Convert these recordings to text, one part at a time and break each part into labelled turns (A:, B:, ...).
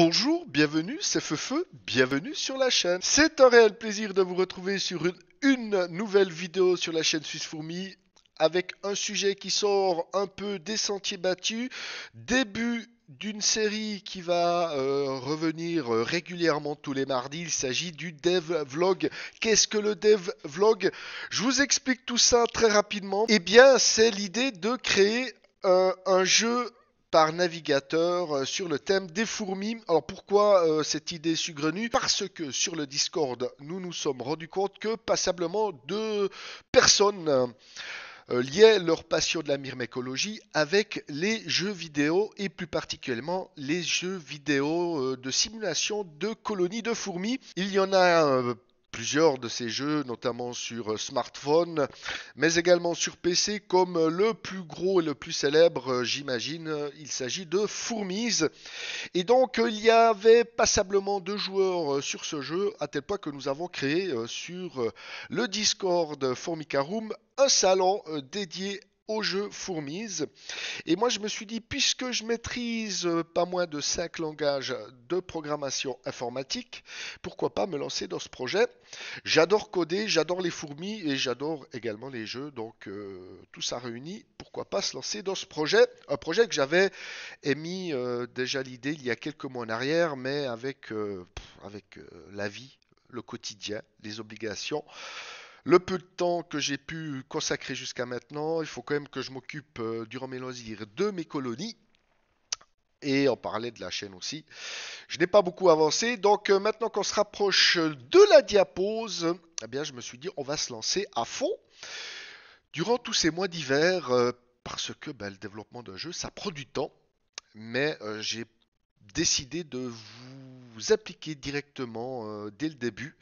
A: Bonjour, bienvenue, c'est Feufeu, bienvenue sur la chaîne. C'est un réel plaisir de vous retrouver sur une nouvelle vidéo sur la chaîne Suisse Fourmi avec un sujet qui sort un peu des sentiers battus, début d'une série qui va revenir régulièrement tous les mardis. Il s'agit du Dev Vlog. Qu'est-ce que le Dev Vlog? Je vous explique tout ça très rapidement. Eh bien, c'est l'idée de créer un jeu par navigateur sur le thème des fourmis. Alors pourquoi cette idée saugrenue? Parce que sur le Discord, nous nous sommes rendus compte que passablement de personnes liaient leur passion de la myrmécologie avec les jeux vidéo et plus particulièrement les jeux vidéo de simulation de colonies de fourmis. Il y en a plusieurs de ces jeux, notamment sur smartphone, mais également sur PC, comme le plus gros et le plus célèbre, j'imagine, il s'agit de Fourmise. Et donc, il y avait passablement de joueurs sur ce jeu, à tel point que nous avons créé sur le Discord Formica Room un salon dédié au jeu Fourmise. Et moi, je me suis dit, puisque je maîtrise pas moins de 5 langages de programmation informatique, pourquoi pas me lancer dans ce projet? J'adore coder, j'adore les fourmis et j'adore également les jeux. Donc, tout ça réuni, pourquoi pas se lancer dans ce projet? Un projet que j'avais émis déjà l'idée il y a quelques mois en arrière, mais avec la vie, le quotidien, les obligations. Le peu de temps que j'ai pu consacrer jusqu'à maintenant, il faut quand même que je m'occupe durant mes loisirs de mes colonies. Et on parlait de la chaîne aussi. Je n'ai pas beaucoup avancé, donc maintenant qu'on se rapproche de la diapose, eh bien je me suis dit on va se lancer à fond durant tous ces mois d'hiver parce que le développement d'un jeu ça prend du temps, mais j'ai décidé de vous appliquer directement dès le début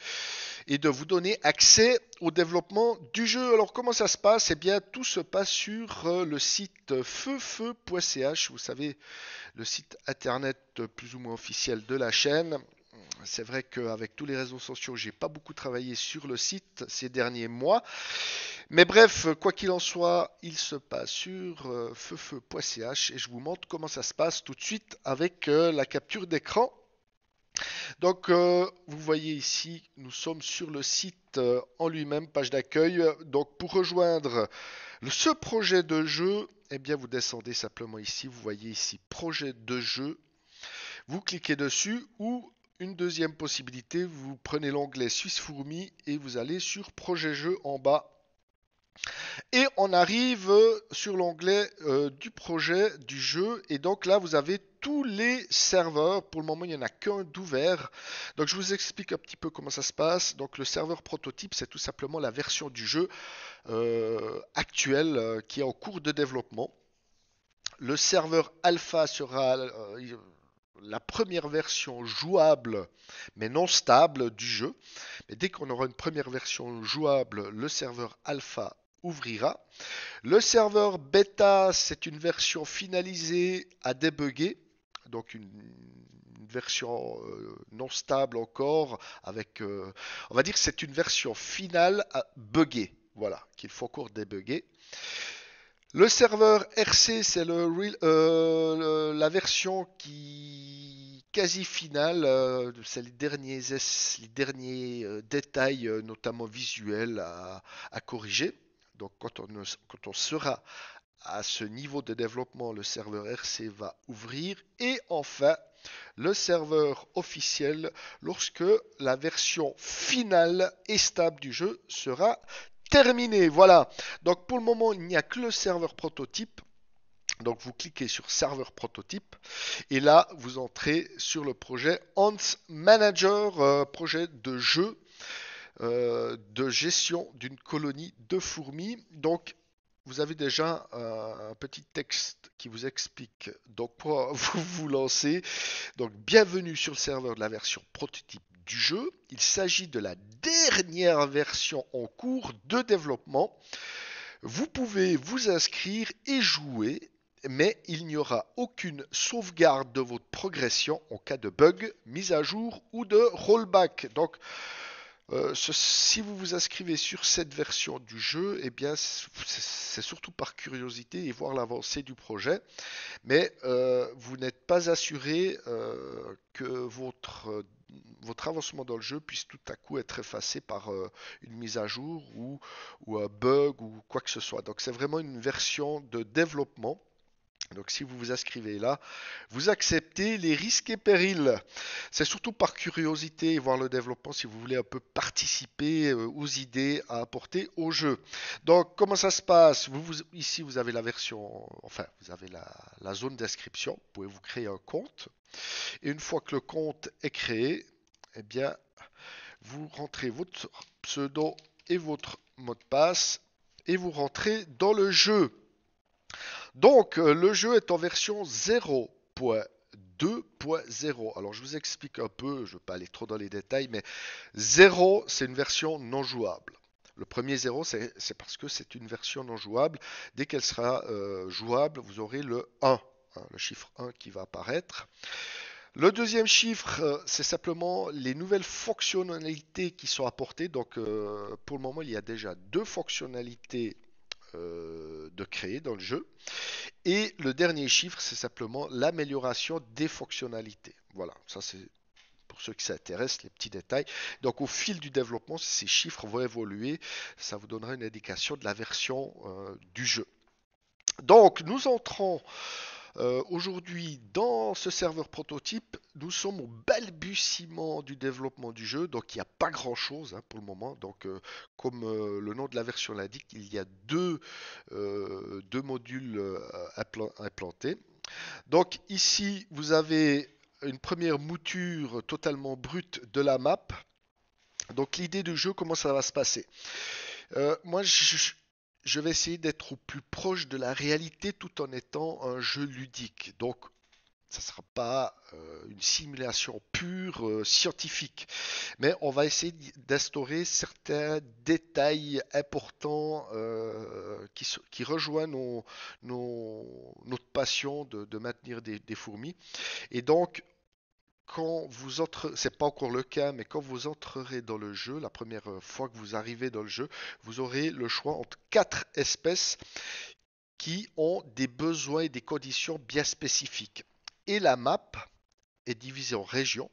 A: et de vous donner accès au développement du jeu. Alors comment ça se passe? Eh bien tout se passe sur le site feufeu.ch, vous savez, le site internet plus ou moins officiel de la chaîne. C'est vrai qu'avec tous les réseaux sociaux, j'ai pas beaucoup travaillé sur le site ces derniers mois. Mais bref, quoi qu'il en soit, il se passe sur feufeu.ch et je vous montre comment ça se passe tout de suite avec la capture d'écran. Donc, vous voyez ici, nous sommes sur le site en lui-même, page d'accueil. Donc, pour rejoindre ce projet de jeu, eh bien, vous descendez simplement ici. Vous voyez ici projet de jeu. Vous cliquez dessus ou une deuxième possibilité, vous prenez l'onglet Suisse Fourmi et vous allez sur projet jeu en bas. Et on arrive sur l'onglet du projet du jeu. Et donc là, vous avez tous les serveurs. Pour le moment, il n'y en a qu'un d'ouvert. Donc je vous explique un petit peu comment ça se passe. Donc le serveur prototype, c'est tout simplement la version du jeu actuelle qui est en cours de développement. Le serveur alpha sera la première version jouable mais non stable du jeu. Mais dès qu'on aura une première version jouable, le serveur alpha ouvrira. Le serveur bêta, c'est une version finalisée à débugger, donc une version non stable encore, avec, on va dire que c'est une version finale à bugger, voilà, qu'il faut encore débugger. Le serveur RC, c'est la version qui quasi finale, c'est les derniers détails, notamment visuels, à corriger. Donc quand on sera à ce niveau de développement, le serveur RC va ouvrir. Et enfin, le serveur officiel lorsque la version finale et stable du jeu sera terminée. Voilà. Donc pour le moment, il n'y a que le serveur prototype. Donc vous cliquez sur serveur prototype et là vous entrez sur le projet Ants Manager, projet de jeu de gestion d'une colonie de fourmis. Donc vous avez déjà un petit texte qui vous explique donc quoi vous vous lancez. Donc bienvenue sur le serveur de la version prototype du jeu. Il s'agit de la dernière version en cours de développement. Vous pouvez vous inscrire et jouer, mais il n'y aura aucune sauvegarde de votre progression en cas de bug, mise à jour ou de rollback. Donc Si vous vous inscrivez sur cette version du jeu, eh bien, c'est surtout par curiosité et voir l'avancée du projet. Mais vous n'êtes pas assuré que votre avancement dans le jeu puisse tout à coup être effacé par une mise à jour ou un bug ou quoi que ce soit. Donc c'est vraiment une version de développement. Donc si vous vous inscrivez là, vous acceptez les risques et périls. C'est surtout par curiosité et voir le développement si vous voulez un peu participer aux idées à apporter au jeu. Donc comment ça se passe? Ici vous avez la version, enfin vous avez la zone d'inscription. Vous pouvez vous créer un compte. Et une fois que le compte est créé, eh bien vous rentrez votre pseudo et votre mot de passe et vous rentrez dans le jeu. Donc, le jeu est en version 0.2.0. Alors, je vous explique un peu, je ne vais pas aller trop dans les détails, mais 0, c'est une version non jouable. Le premier 0, c'est parce que c'est une version non jouable. Dès qu'elle sera jouable, vous aurez le 1, hein, le chiffre 1 qui va apparaître. Le deuxième chiffre, c'est simplement les nouvelles fonctionnalités qui sont apportées. Donc, pour le moment, il y a déjà deux fonctionnalités de créer dans le jeu. Et le dernier chiffre, c'est simplement l'amélioration des fonctionnalités. Voilà, ça c'est pour ceux qui s'intéressent, les petits détails. Donc au fil du développement, ces chiffres vont évoluer. Ça vous donnera une indication de la version du jeu. Donc nous entrons aujourd'hui dans ce serveur prototype. Nous sommes au balbutiement du développement du jeu, donc il n'y a pas grand-chose hein, pour le moment. Donc comme le nom de la version l'indique, il y a deux modules implantés. Donc ici, vous avez une première mouture totalement brute de la map. Donc l'idée du jeu, comment ça va se passer? Moi, je vais essayer d'être au plus proche de la réalité tout en étant un jeu ludique. Donc ça ne sera pas une simulation pure scientifique, mais on va essayer d'instaurer certains détails importants qui rejoignent notre passion de maintenir des fourmis. Et donc, quand vous entrez, c'est pas encore le cas, mais quand vous entrerez dans le jeu, la première fois que vous arrivez dans le jeu, vous aurez le choix entre quatre espèces qui ont des besoins et des conditions bien spécifiques. Et la map est divisée en régions.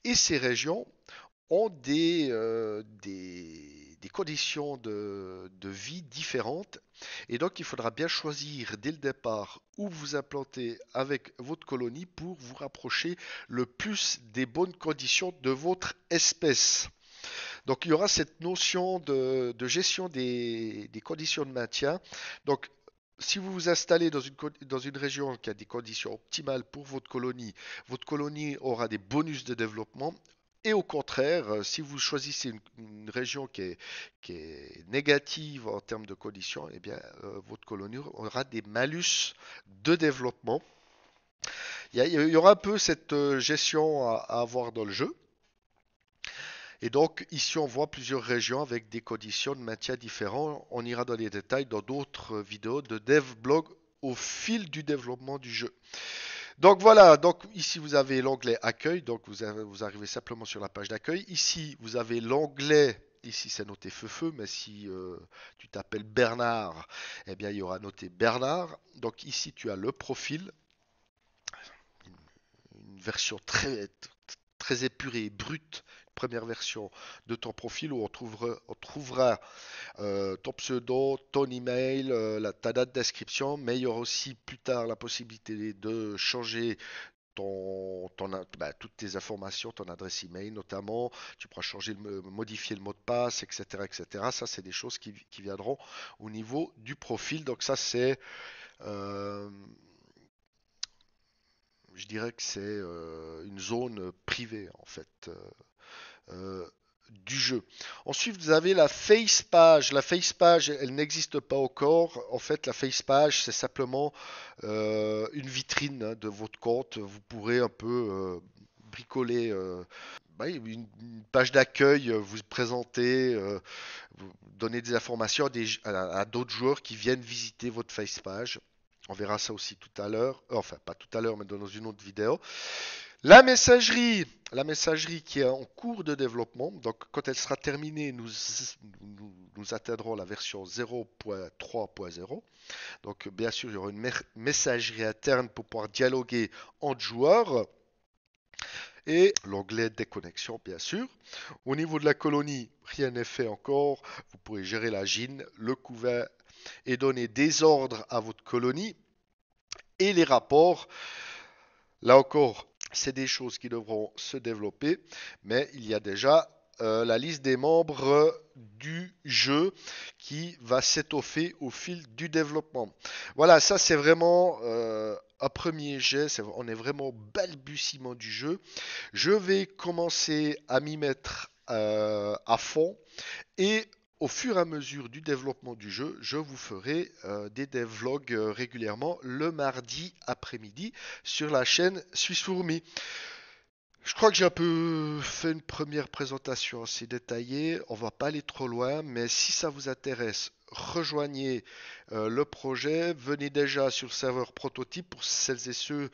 A: Et ces régions ont des conditions de vie différentes. Et donc, il faudra bien choisir dès le départ où vous implantez avec votre colonie pour vous rapprocher le plus des bonnes conditions de votre espèce. Donc, il y aura cette notion de gestion des conditions de maintien. Donc, si vous vous installez dans une région qui a des conditions optimales pour votre colonie aura des bonus de développement. Et au contraire, si vous choisissez une région qui est négative en termes de conditions, eh bien, votre colonie aura des malus de développement. Il y aura un peu cette gestion à avoir dans le jeu. Et donc, ici, on voit plusieurs régions avec des conditions de maintien différents. On ira dans les détails dans d'autres vidéos de devblog au fil du développement du jeu. Donc voilà, donc ici vous avez l'onglet accueil, donc vous arrivez simplement sur la page d'accueil. Ici vous avez l'onglet, ici c'est noté feu, mais si tu t'appelles Bernard, eh bien il y aura noté Bernard. Donc ici tu as le profil, une version très épurée, brute, première version de ton profil où on trouvera ton pseudo, ton email, ta date d'inscription, mais il y aura aussi plus tard la possibilité de changer toutes tes informations, ton adresse email notamment, tu pourras modifier le mot de passe, etc. etc. Ça, c'est des choses qui viendront au niveau du profil. Donc ça, euh, je dirais que c'est une zone privée en fait. Euh, du jeu. Ensuite, vous avez la face page. La face page, elle n'existe pas encore. En fait, la face page, c'est simplement une vitrine hein, de votre compte. Vous pourrez un peu bricoler une page d'accueil, vous présenter, vous donner des informations à d'autres joueurs qui viennent visiter votre face page. On verra ça aussi tout à l'heure. Enfin, pas tout à l'heure, mais dans une autre vidéo. La messagerie qui est en cours de développement, donc quand elle sera terminée, nous atteindrons la version 0.3.0. Donc bien sûr, il y aura une messagerie interne pour pouvoir dialoguer entre joueurs et l'onglet déconnexion, bien sûr. Au niveau de la colonie, rien n'est fait encore. Vous pourrez gérer la gîne, le couvert et donner des ordres à votre colonie. Et les rapports, là encore, c'est des choses qui devront se développer, mais il y a déjà la liste des membres du jeu qui va s'étoffer au fil du développement. Voilà, ça c'est vraiment un premier jet, on est vraiment au balbutiement du jeu. Je vais commencer à m'y mettre à fond et au fur et à mesure du développement du jeu, je vous ferai des devlogs régulièrement le mardi après-midi sur la chaîne Suisse Fourmi. Je crois que j'ai un peu fait une première présentation assez détaillée. On va pas aller trop loin, mais si ça vous intéresse, rejoignez le projet. Venez déjà sur le serveur prototype pour celles et ceux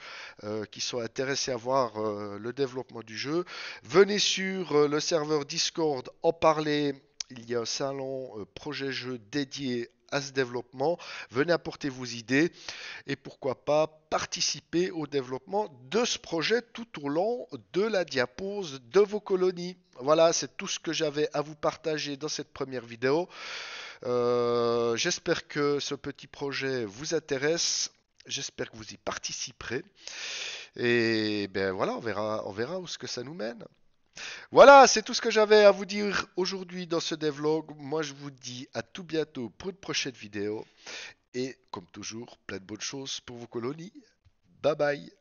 A: qui sont intéressés à voir le développement du jeu. Venez sur le serveur Discord, en parler. Il y a un salon projet jeu dédié à ce développement. Venez apporter vos idées et pourquoi pas participer au développement de ce projet tout au long de la diapose de vos colonies. Voilà, c'est tout ce que j'avais à vous partager dans cette première vidéo. J'espère que ce petit projet vous intéresse. J'espère que vous y participerez. Et ben voilà, on verra où ce que ça nous mène. Voilà, c'est tout ce que j'avais à vous dire aujourd'hui dans ce devlog. Moi, je vous dis à tout bientôt pour une prochaine vidéo. Et comme toujours, plein de bonnes choses pour vos colonies. Bye bye.